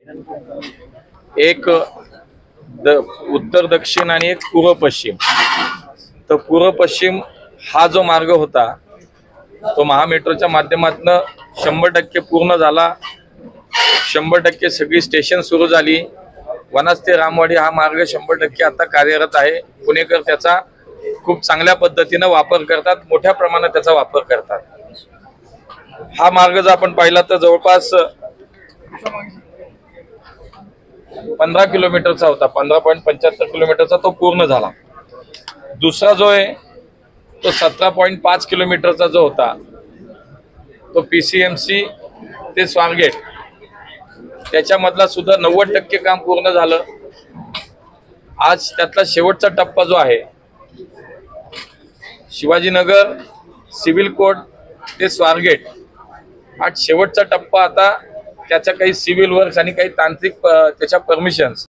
एक उत्तर दक्षिण आणि एक पूर्व पश्चिम। तर पूर्व पश्चिम हा जो मार्ग होता तो महामेट्रोच्या माध्यमातून 100% पूर्ण झाला। 100% सगळी स्टेशन सुरू झाली। वनाज ते रामवाडी हा मार्ग 100% आता कार्यरत आहे। पुणेकर त्याचा खूप चांगल्या पद्धतीने वापर करतात, मोठ्या प्रमाणात त्याचा वापर करतात। हा मार्ग जर आपण पाहिला तर जवळपास 15 किलोमीटरचा होता, 15.75 किलोमीटरचा तो पूर्ण झाला। दुसरा जो आहे तो 17.5 किलोमीटरचा जो होता तो PCMC ते स्वारगेट त्याच्यामधला सुद्धा 90% काम पूर्ण झालं। आज त्यातला शेवटचा टप्पा जो आहे शिवाजीनगर सिव्हिल कोर्ट ते स्वारगेट हा शेवटचा टप्पा। आता त्याच्या काही सिव्हिल वर्क्स आणि काही तांत्रिक त्याच्या परमिशन्स